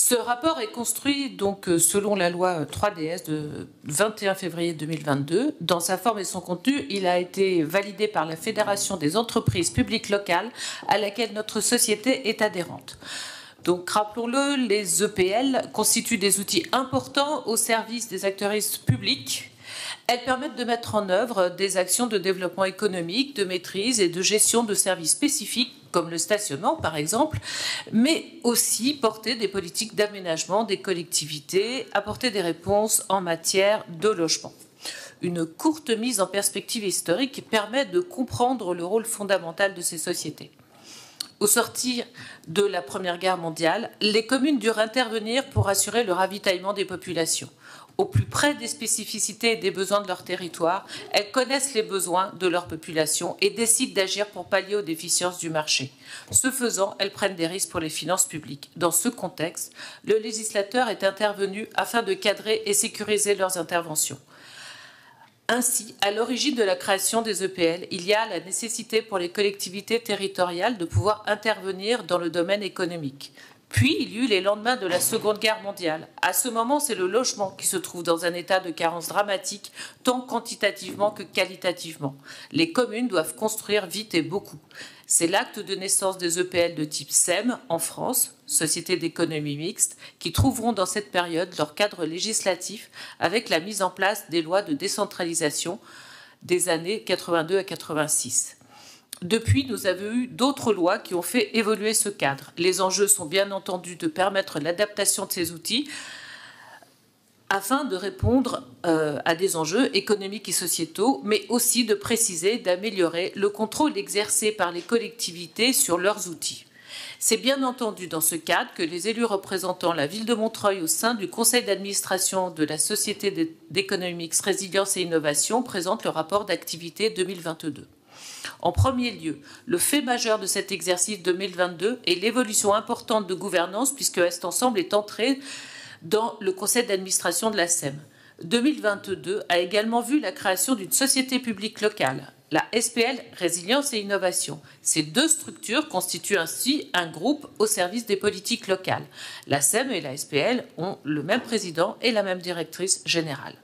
Ce rapport est construit donc selon la loi 3DS de 21 février 2022. Dans sa forme et son contenu, il a été validé par la Fédération des entreprises publiques locales à laquelle notre société est adhérente. Donc, rappelons-le, les EPL constituent des outils importants au service des acteurs publics. Elles permettent de mettre en œuvre des actions de développement économique, de maîtrise et de gestion de services spécifiques, comme le stationnement par exemple, mais aussi porter des politiques d'aménagement des collectivités, apporter des réponses en matière de logement. Une courte mise en perspective historique permet de comprendre le rôle fondamental de ces sociétés. Au sortir de la Première Guerre mondiale, les communes durent intervenir pour assurer le ravitaillement des populations. Au plus près des spécificités et des besoins de leur territoire, elles connaissent les besoins de leur population et décident d'agir pour pallier aux déficiences du marché. Ce faisant, elles prennent des risques pour les finances publiques. Dans ce contexte, le législateur est intervenu afin de cadrer et sécuriser leurs interventions. Ainsi, à l'origine de la création des EPL, il y a la nécessité pour les collectivités territoriales de pouvoir intervenir dans le domaine économique. Puis, il y eut les lendemains de la Seconde Guerre mondiale. À ce moment, c'est le logement qui se trouve dans un état de carence dramatique, tant quantitativement que qualitativement. Les communes doivent construire vite et beaucoup. C'est l'acte de naissance des EPL de type SEM en France, Société d'économie mixte, qui trouveront dans cette période leur cadre législatif avec la mise en place des lois de décentralisation des années 82 à 86. Depuis, nous avons eu d'autres lois qui ont fait évoluer ce cadre. Les enjeux sont bien entendu de permettre l'adaptation de ces outils afin de répondre à des enjeux économiques et sociétaux, mais aussi de préciser, d'améliorer le contrôle exercé par les collectivités sur leurs outils. C'est bien entendu dans ce cadre que les élus représentant la ville de Montreuil au sein du conseil d'administration de la Société d'économie mixte Résilience et Innovation présentent le rapport d'activité 2022. En premier lieu, le fait majeur de cet exercice 2022 est l'évolution importante de gouvernance puisque Est Ensemble est entré dans le conseil d'administration de la SEM. 2022 a également vu la création d'une société publique locale, la SPL Résilience et Innovation. Ces deux structures constituent ainsi un groupe au service des politiques locales. La SEM et la SPL ont le même président et la même directrice générale.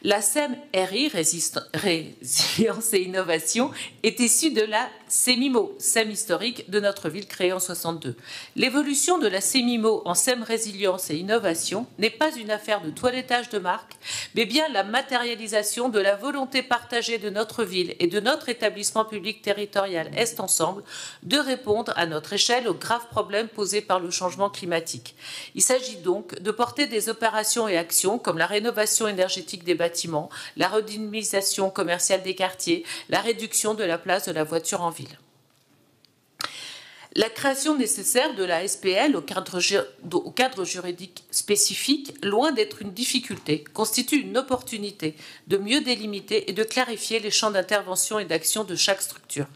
La SEM-RI, Résilience et Innovation, est issue de la SEMIMO, SEM historique de notre ville créée en 62. L'évolution de la SEMIMO en SEM Résilience et Innovation n'est pas une affaire de toilettage de marque, mais bien la matérialisation de la volonté partagée de notre ville et de notre établissement public territorial Est Ensemble de répondre à notre échelle aux graves problèmes posés par le changement climatique. Il s'agit donc de porter des opérations et actions comme la rénovation énergétique des bâtiments, la redynamisation commerciale des quartiers, la réduction de la place de la voiture en ville. La création nécessaire de la SPL au cadre juridique spécifique, loin d'être une difficulté, constitue une opportunité de mieux délimiter et de clarifier les champs d'intervention et d'action de chaque structure.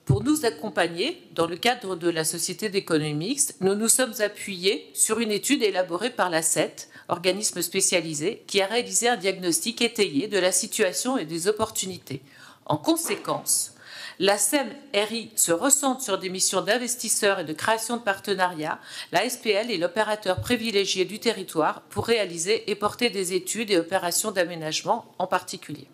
Pour nous accompagner, dans le cadre de la Société d'économie mixte, nous nous sommes appuyés sur une étude élaborée par la CET, organisme spécialisé, qui a réalisé un diagnostic étayé de la situation et des opportunités. En conséquence, la SEM-RI se recentre sur des missions d'investisseurs et de création de partenariats. La SPL est l'opérateur privilégié du territoire pour réaliser et porter des études et opérations d'aménagement en particulier.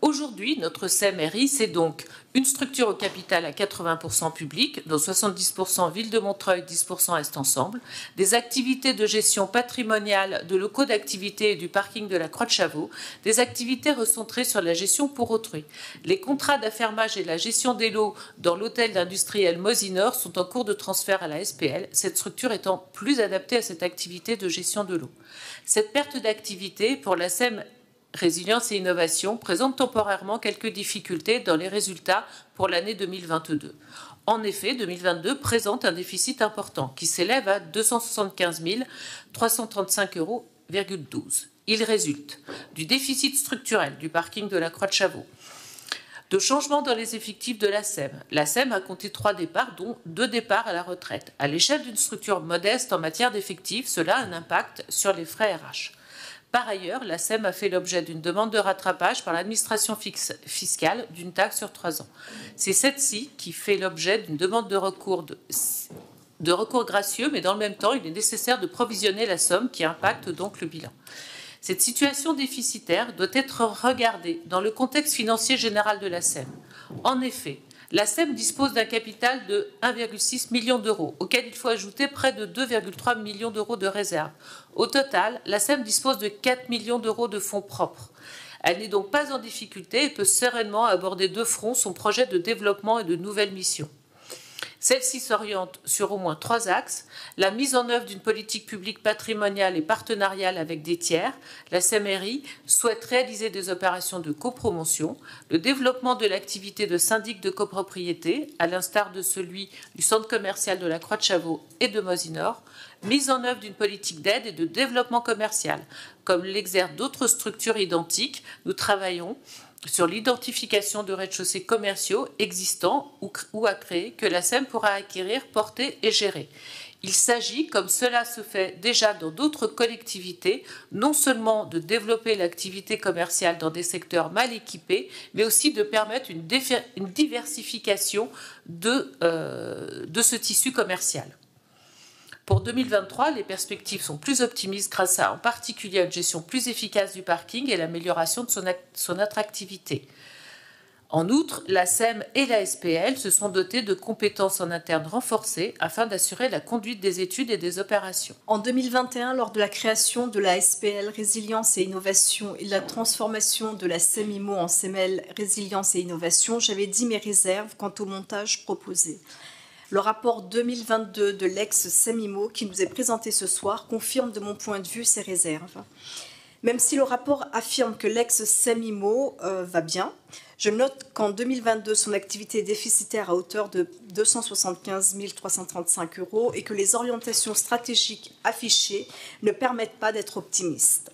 Aujourd'hui, notre SEM-RI, c'est donc une structure au capital à 80% public, dont 70% Ville de Montreuil, 10% Est Ensemble, des activités de gestion patrimoniale de locaux d'activité et du parking de la Croix-de-Chavaux, des activités recentrées sur la gestion pour autrui. Les contrats d'affermage et la gestion des lots dans l'hôtel industriel Mosinor sont en cours de transfert à la SPL, cette structure étant plus adaptée à cette activité de gestion de l'eau. Cette perte d'activité pour la SEM Résilience et Innovation présente temporairement quelques difficultés dans les résultats pour l'année 2022. En effet, 2022 présente un déficit important qui s'élève à 275 335,12 €. Il résulte du déficit structurel du parking de la Croix-de-Chavaux, de changements dans les effectifs de la SEM. La SEM a compté 3 départs, dont 2 départs à la retraite. À l'échelle d'une structure modeste en matière d'effectifs, cela a un impact sur les frais RH. Par ailleurs, la SEM a fait l'objet d'une demande de rattrapage par l'administration fiscale d'une taxe sur 3 ans. C'est celle-ci qui fait l'objet d'une demande de recours de recours gracieux, mais dans le même temps, il est nécessaire de provisionner la somme qui impacte donc le bilan. Cette situation déficitaire doit être regardée dans le contexte financier général de la SEM. En effet, la SEM dispose d'un capital de 1,6 million d'euros, auquel il faut ajouter près de 2,3 millions d'euros de réserves. Au total, la SEM dispose de 4 millions d'euros de fonds propres. Elle n'est donc pas en difficulté et peut sereinement aborder de front son projet de développement et de nouvelles missions. Celle-ci s'oriente sur au moins 3 axes: la mise en œuvre d'une politique publique patrimoniale et partenariale avec des tiers. La SEMRI souhaite réaliser des opérations de copromotion, le développement de l'activité de syndic de copropriété, à l'instar de celui du centre commercial de la Croix-de-Chavaux et de Mosinor, mise en œuvre d'une politique d'aide et de développement commercial. Comme l'exercent d'autres structures identiques, nous travaillons sur l'identification de rez-de-chaussée commerciaux existants ou à créer que la SEM pourra acquérir, porter et gérer. Il s'agit, comme cela se fait déjà dans d'autres collectivités, non seulement de développer l'activité commerciale dans des secteurs mal équipés, mais aussi de permettre une diversification de ce tissu commercial. Pour 2023, les perspectives sont plus optimistes grâce à, en particulier, une gestion plus efficace du parking et l'amélioration de son attractivité. En outre, la SEM et la SPL se sont dotées de compétences en interne renforcées afin d'assurer la conduite des études et des opérations. En 2021, lors de la création de la SPL Résilience et Innovation et de la transformation de la SEMIMO en SEMEL Résilience et Innovation, j'avais dit mes réserves quant au montage proposé. Le rapport 2022 de l'ex-SEMIMO qui nous est présenté ce soir confirme de mon point de vue ces réserves. Même si le rapport affirme que l'ex-SEMIMO va bien, je note qu'en 2022, son activité est déficitaire à hauteur de 275 335 € et que les orientations stratégiques affichées ne permettent pas d'être optimistes.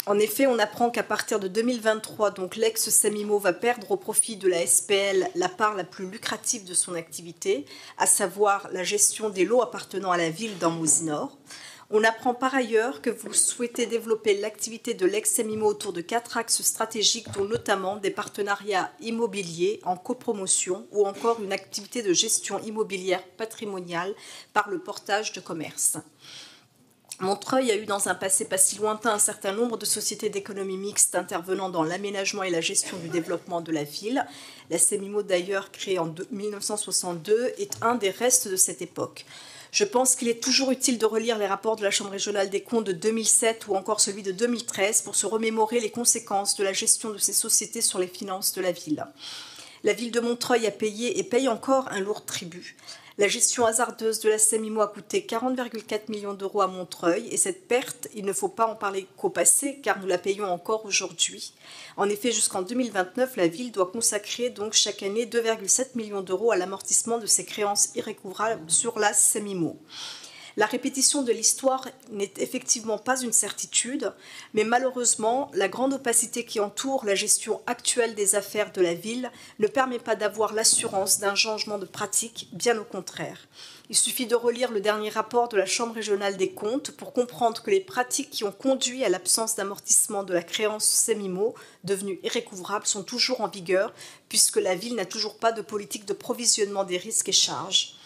En effet, on apprend qu'à partir de 2023, donc l'ex-SEMIMO va perdre au profit de la SPL la part la plus lucrative de son activité, à savoir la gestion des lots appartenant à la ville dans Mosinor. On apprend par ailleurs que vous souhaitez développer l'activité de l'ex-SEMIMO autour de 4 axes stratégiques, dont notamment des partenariats immobiliers en copromotion ou encore une activité de gestion immobilière patrimoniale par le portage de commerce. Montreuil a eu dans un passé pas si lointain un certain nombre de sociétés d'économie mixte intervenant dans l'aménagement et la gestion du développement de la ville. La SEMIMO, d'ailleurs créée en 1962, est un des restes de cette époque. Je pense qu'il est toujours utile de relire les rapports de la Chambre régionale des comptes de 2007 ou encore celui de 2013 pour se remémorer les conséquences de la gestion de ces sociétés sur les finances de la ville. La ville de Montreuil a payé et paye encore un lourd tribut. La gestion hasardeuse de la SEMIMO a coûté 40,4 millions d'euros à Montreuil et cette perte, il ne faut pas en parler qu'au passé car nous la payons encore aujourd'hui. En effet, jusqu'en 2029, la ville doit consacrer donc chaque année 2,7 millions d'euros à l'amortissement de ses créances irrécouvrables sur la SEMIMO. La répétition de l'histoire n'est effectivement pas une certitude, mais malheureusement, la grande opacité qui entoure la gestion actuelle des affaires de la ville ne permet pas d'avoir l'assurance d'un changement de pratique, bien au contraire. Il suffit de relire le dernier rapport de la Chambre régionale des comptes pour comprendre que les pratiques qui ont conduit à l'absence d'amortissement de la créance SEMIMO, devenue irrécouvrable, sont toujours en vigueur, puisque la ville n'a toujours pas de politique de provisionnement des risques et charges.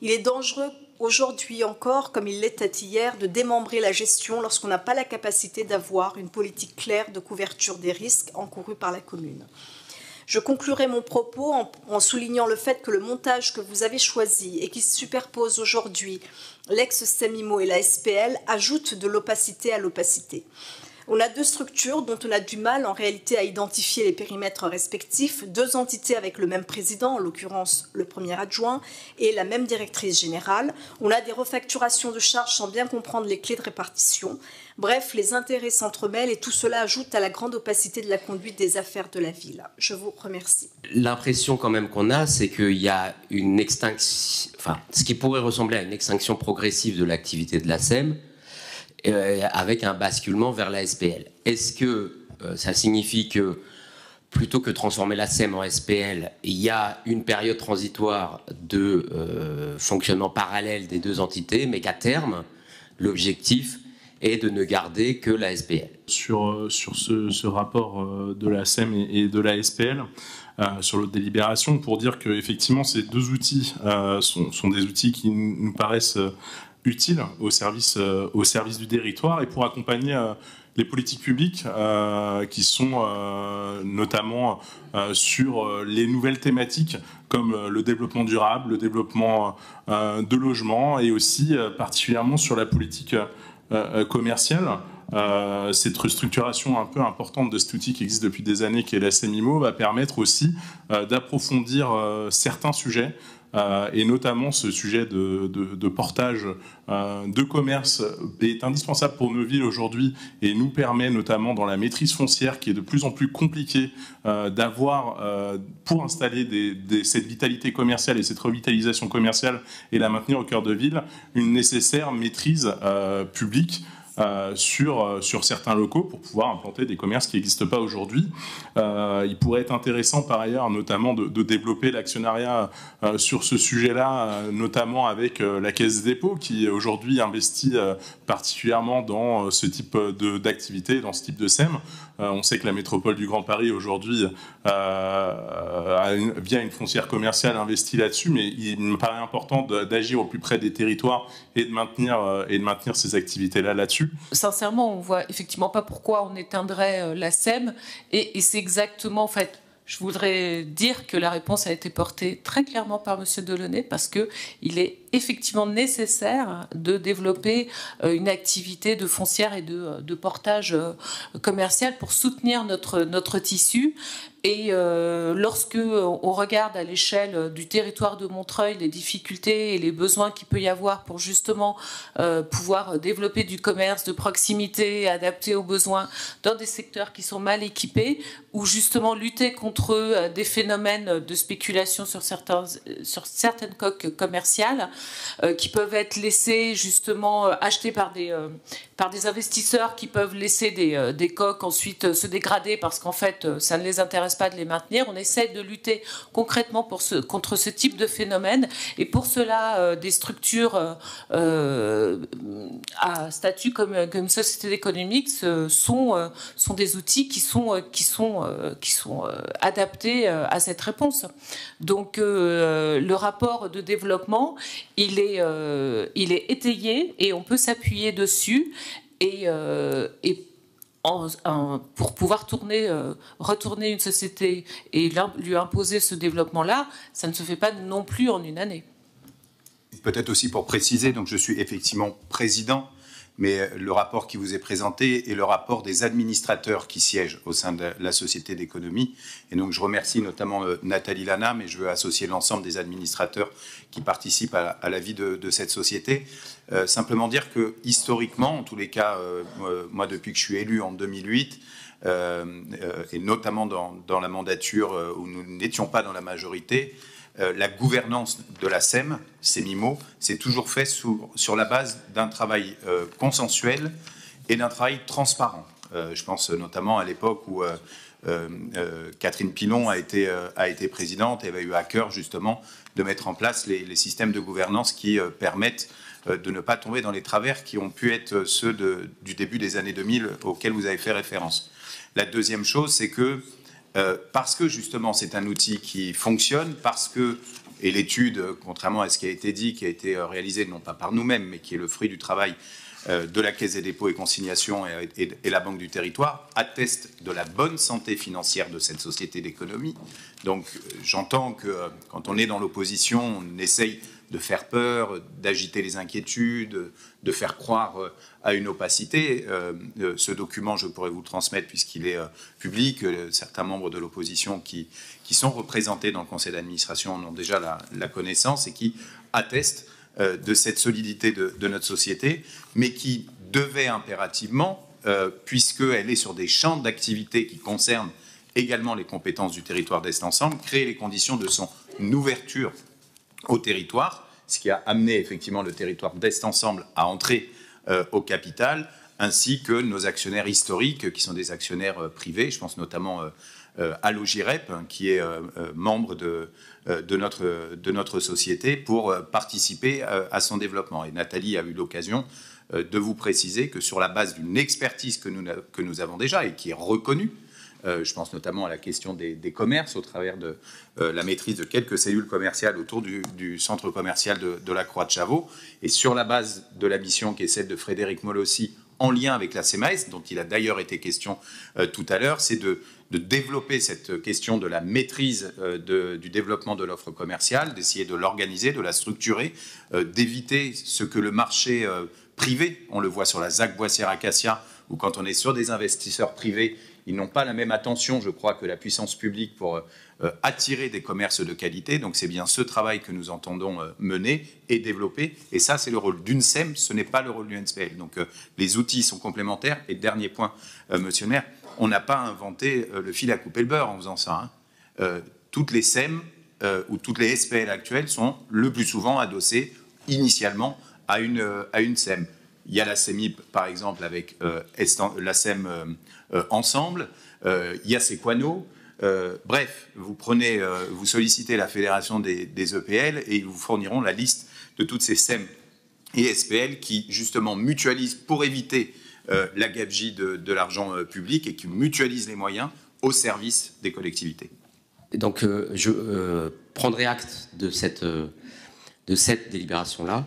Il est dangereux aujourd'hui encore, comme il l'était hier, de démembrer la gestion lorsqu'on n'a pas la capacité d'avoir une politique claire de couverture des risques encourus par la commune. Je conclurai mon propos en soulignant le fait que le montage que vous avez choisi et qui superpose aujourd'hui l'ex-SEMIMO et la SPL ajoute de l'opacité à l'opacité. On a 2 structures dont on a du mal en réalité à identifier les périmètres respectifs, 2 entités avec le même président, en l'occurrence le premier adjoint, et la même directrice générale. On a des refacturations de charges sans bien comprendre les clés de répartition. Bref, les intérêts s'entremêlent et tout cela ajoute à la grande opacité de la conduite des affaires de la ville. Je vous remercie. L'impression quand même qu'on a, c'est qu'il y a une extinction, enfin, ce qui pourrait ressembler à une extinction progressive de l'activité de la SEM, avec un basculement vers la SPL. Est-ce que ça signifie que plutôt que transformer la SEM en SPL, il y a une période transitoire de fonctionnement parallèle des 2 entités, mais qu'à terme, l'objectif et de ne garder que la SPL. Sur ce rapport de la SEM et de la SPL, sur l'autre délibération, pour dire qu'effectivement ces deux outils sont des outils qui nous paraissent utiles au service du territoire et pour accompagner les politiques publiques qui sont notamment sur les nouvelles thématiques comme le développement durable, le développement de logement et aussi particulièrement sur la politique commerciale. Cette restructuration un peu importante de cet outil qui existe depuis des années, qui est la SEMIMO, va permettre aussi d'approfondir certains sujets, et notamment ce sujet de portage de commerce est indispensable pour nos villes aujourd'hui et nous permet notamment dans la maîtrise foncière qui est de plus en plus compliquée d'avoir, pour installer cette vitalité commerciale et cette revitalisation commerciale et la maintenir au cœur de ville, une nécessaire maîtrise publique sur certains locaux pour pouvoir implanter des commerces qui n'existent pas aujourd'hui. Il pourrait être intéressant par ailleurs notamment de développer l'actionnariat sur ce sujet-là, notamment avec la Caisse des dépôts qui aujourd'hui investit particulièrement dans ce type d'activité, dans ce type de SEM. On sait que la métropole du Grand Paris aujourd'hui, via une foncière commerciale, investit là-dessus, mais il me paraît important d'agir au plus près des territoires et de maintenir ces activités-là là-dessus. Sincèrement, on ne voit effectivement pas pourquoi on éteindrait la SEM, et c'est exactement, en fait, je voudrais dire que la réponse a été portée très clairement par M. Delaunay, parce qu'il est effectivement nécessaire de développer une activité de foncière et de portage commercial pour soutenir notre tissu. Et lorsque on regarde à l'échelle du territoire de Montreuil les difficultés et les besoins qu'il peut y avoir pour justement pouvoir développer du commerce de proximité adapté aux besoins dans des secteurs qui sont mal équipés, ou justement lutter contre des phénomènes de spéculation sur certaines coques commerciales qui peuvent être laissées justement achetées par des investisseurs qui peuvent laisser des coques ensuite se dégrader parce qu'en fait ça ne les intéresse pas de les maintenir. On essaie de lutter concrètement contre ce type de phénomène, et pour cela des structures à statut comme société économique sont des outils qui sont adaptés à cette réponse. Donc le rapport de développement il est étayé et on peut s'appuyer dessus et pour pouvoir retourner une société et lui imposer ce développement-là, ça ne se fait pas non plus en une année. Peut-être aussi pour préciser, donc je suis effectivement président, mais le rapport qui vous est présenté est le rapport des administrateurs qui siègent au sein de la Société d'économie. Et donc je remercie notamment Nathalie Lana, mais je veux associer l'ensemble des administrateurs qui participent à la vie de cette société. Simplement dire que historiquement, en tous les cas, moi depuis que je suis élu en 2008, et notamment dans la mandature où nous n'étions pas dans la majorité, la gouvernance de la SEM, SEMIMO, c'est toujours fait sur la base d'un travail consensuel et d'un travail transparent. Je pense notamment à l'époque où Catherine Pilon a été présidente et avait eu à cœur justement de mettre en place les systèmes de gouvernance qui permettent de ne pas tomber dans les travers qui ont pu être ceux du début des années 2000 auxquels vous avez fait référence. La deuxième chose, c'est que parce que justement c'est un outil qui fonctionne, parce que, et l'étude, contrairement à ce qui a été dit, qui a été réalisée non pas par nous-mêmes, mais qui est le fruit du travail de la Caisse des dépôts et consignations et la Banque du Territoire, atteste de la bonne santé financière de cette société d'économie. Donc j'entends que quand on est dans l'opposition, on essaye de faire peur, d'agiter les inquiétudes, de faire croire à une opacité. Ce document, je pourrais vous le transmettre puisqu'il est public. Certains membres de l'opposition qui sont représentés dans le conseil d'administration en ont déjà la connaissance et qui attestent de cette solidité de notre société, mais qui devait impérativement, puisqu'elle est sur des champs d'activité qui concernent également les compétences du territoire d'Est Ensemble, créer les conditions de son ouverture au territoire, ce qui a amené effectivement le territoire d'Est Ensemble à entrer au capital, ainsi que nos actionnaires historiques, qui sont des actionnaires privés. Je pense notamment à l'OGIREP, qui est membre de notre société, pour participer à son développement. Et Nathalie a eu l'occasion de vous préciser que sur la base d'une expertise que nous avons déjà et qui est reconnue, je pense notamment à la question des commerces au travers de la maîtrise de quelques cellules commerciales autour du centre commercial de la Croix-de-Chavaux, et sur la base de la mission qui est celle de Frédéric Molossi, en lien avec la CMAS, dont il a d'ailleurs été question tout à l'heure, c'est de développer cette question de la maîtrise du développement de l'offre commerciale, d'essayer de l'organiser, de la structurer, d'éviter ce que le marché privé, on le voit sur la ZAC Boissière-Acacia, où quand on est sur des investisseurs privés, ils n'ont pas la même attention, je crois, que la puissance publique pour attirer des commerces de qualité. Donc c'est bien ce travail que nous entendons mener et développer. Et ça, c'est le rôle d'une SEM, ce n'est pas le rôle d'une SPL. Donc les outils sont complémentaires. Et dernier point, monsieur le maire, on n'a pas inventé le fil à couper le beurre en faisant ça. Toutes les SEM ou toutes les SPL actuelles sont le plus souvent adossées initialement à une SEM. Il y a la SEMIP, par exemple, avec la SEM Ensemble. Il y a Sequano. Bref, vous sollicitez la Fédération des EPL et ils vous fourniront la liste de toutes ces SEM et SPL qui, justement, mutualisent pour éviter la gabegie de l'argent public et qui mutualisent les moyens au service des collectivités. Donc, je prendrai acte de cette délibération-là.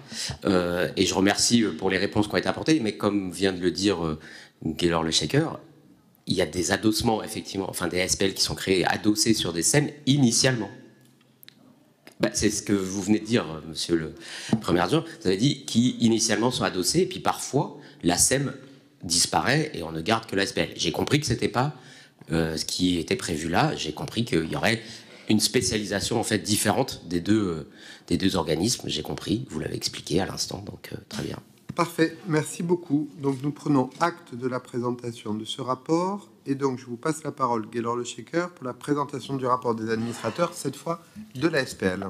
Et je remercie pour les réponses qui ont été apportées. Mais comme vient de le dire Gaylor Le Shaker, il y a des adossements, effectivement, enfin des SPL qui sont créés adossés sur des SEM initialement. C'est ce que vous venez de dire, monsieur le Premier adjoint. Vous avez dit qui initialement sont adossés, et puis parfois la SEM disparaît et on ne garde que la SPL. J'ai compris que ce n'était pas ce qui était prévu là. J'ai compris qu'il y aurait une spécialisation en fait différente des deux organismes. J'ai compris, vous l'avez expliqué à l'instant, donc très bien. Parfait, merci beaucoup. Donc nous prenons acte de la présentation de ce rapport et donc je vous passe la parole, Gaylor Le Shaker, pour la présentation du rapport des administrateurs, cette fois de la SPL.